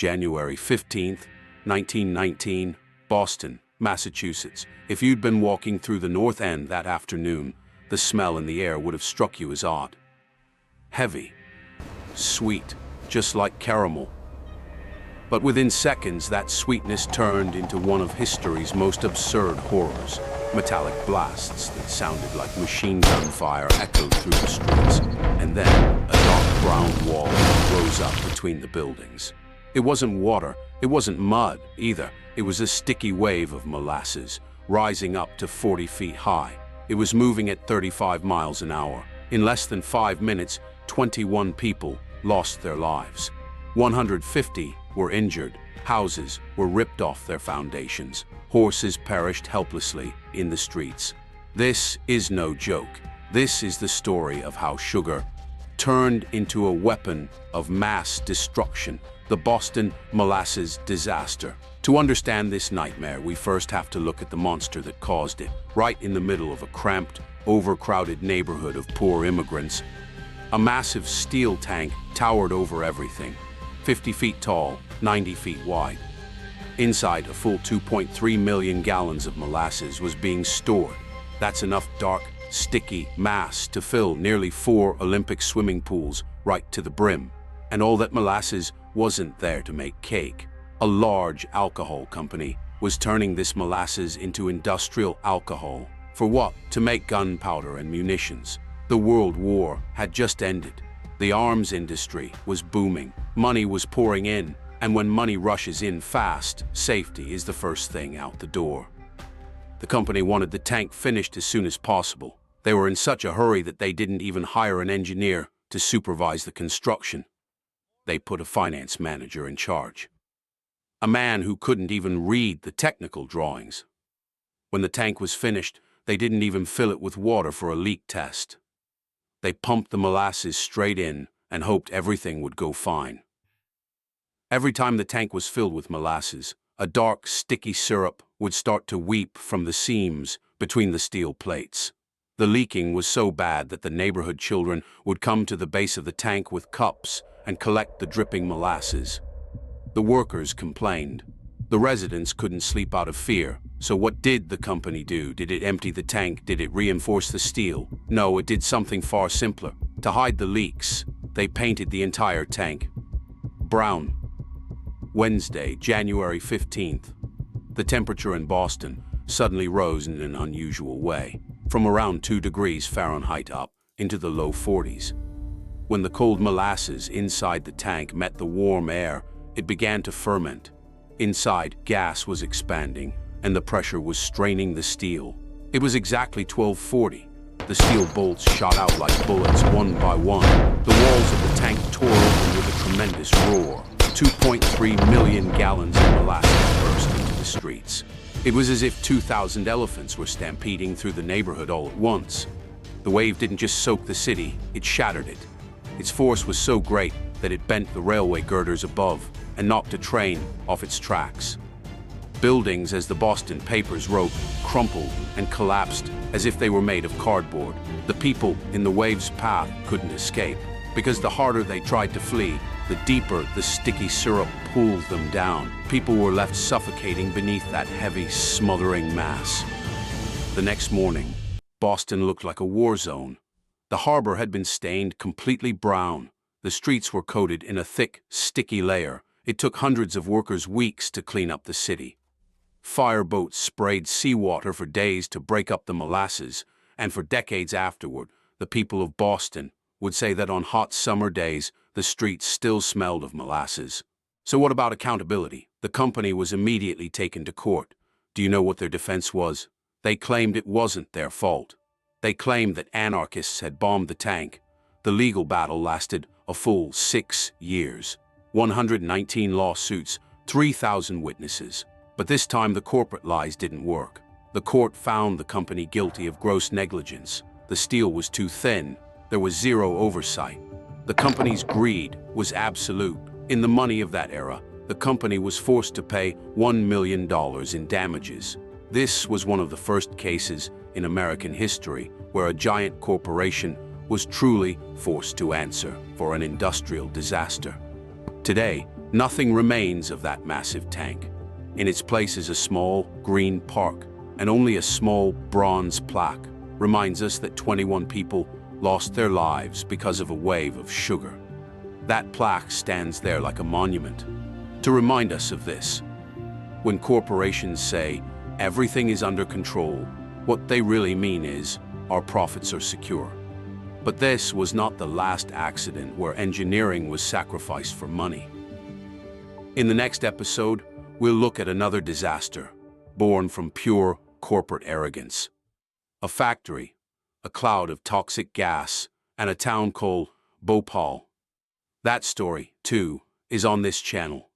January 15th, 1919, Boston, Massachusetts. If you'd been walking through the North End that afternoon, the smell in the air would have struck you as odd. Heavy, sweet, just like caramel. But within seconds, that sweetness turned into one of history's most absurd horrors. Metallic blasts that sounded like machine gun fire echoed through the streets, and then a dark brown wall rose up between the buildings. It wasn't water, it wasn't mud either. It was a sticky wave of molasses, rising up to 40 feet high. It was moving at 35 miles an hour. In less than 5 minutes, 21 people lost their lives. 150 were injured. Houses were ripped off their foundations. Horses perished helplessly in the streets. This is no joke. This is the story of how sugar turned into a weapon of mass destruction, the Boston Molasses disaster. To understand this nightmare, we first have to look at the monster that caused it. Right in the middle of a cramped, overcrowded neighborhood of poor immigrants, a massive steel tank towered over everything, 50 feet tall, 90 feet wide. Inside, a full 2.3 million gallons of molasses was being stored. That's enough dark, sticky mass to fill nearly 4 Olympic swimming pools right to the brim. And all that molasses wasn't there to make cake. A large alcohol company was turning this molasses into industrial alcohol. For what? To make gunpowder and munitions. The World War had just ended. The arms industry was booming. Money was pouring in. And when money rushes in fast, safety is the first thing out the door. The company wanted the tank finished as soon as possible. They were in such a hurry that they didn't even hire an engineer to supervise the construction. They put a finance manager in charge. A man who couldn't even read the technical drawings. When the tank was finished, they didn't even fill it with water for a leak test. They pumped the molasses straight in and hoped everything would go fine. Every time the tank was filled with molasses, a dark, sticky syrup would start to weep from the seams between the steel plates. The leaking was so bad that the neighborhood children would come to the base of the tank with cups and collect the dripping molasses. The workers complained. The residents couldn't sleep out of fear. So what did the company do? Did it empty the tank? Did it reinforce the steel? No, it did something far simpler. To hide the leaks, they painted the entire tank brown. Wednesday, January 15th. The temperature in Boston suddenly rose in an unusual way, from around 2 degrees Fahrenheit up into the low 40s. When the cold molasses inside the tank met the warm air, it began to ferment. Inside, gas was expanding, and the pressure was straining the steel. It was exactly 12:40. The steel bolts shot out like bullets one by one. The walls of the tank tore open with a tremendous roar. 2.3 million gallons of molasses burst into the streets. It was as if 2,000 elephants were stampeding through the neighborhood all at once. The wave didn't just soak the city, it shattered it. Its force was so great that it bent the railway girders above and knocked a train off its tracks. Buildings, as the Boston papers wrote, crumpled and collapsed as if they were made of cardboard. The people in the wave's path couldn't escape, because the harder they tried to flee, the deeper the sticky syrup pulled them down. People were left suffocating beneath that heavy, smothering mass. The next morning, Boston looked like a war zone. The harbor had been stained completely brown. The streets were coated in a thick, sticky layer. It took hundreds of workers weeks to clean up the city. Fireboats sprayed seawater for days to break up the molasses, and for decades afterward, the people of Boston would say that on hot summer days, the streets still smelled of molasses. So what about accountability? The company was immediately taken to court. Do you know what their defense was? They claimed it wasn't their fault. They claimed that anarchists had bombed the tank. The legal battle lasted a full 6 years. 119 lawsuits, 3,000 witnesses. But this time the corporate lies didn't work. The court found the company guilty of gross negligence. The steel was too thin. There was zero oversight. The company's greed was absolute. In the money of that era, the company was forced to pay $1 million in damages. This was one of the first cases in American history where a giant corporation was truly forced to answer for an industrial disaster. Today, Nothing remains of that massive tank. In its place is a small, green park, and only a small bronze plaque reminds us that 21 people lost their lives because of a wave of sugar. That plaque stands there like a monument to remind us of this. When corporations say everything is under control, what they really mean is our profits are secure. But this was not the last accident where engineering was sacrificed for money. In the next episode, we'll look at another disaster born from pure corporate arrogance. A factory, a cloud of toxic gas, and a town called Bhopal. That story, too, is on this channel.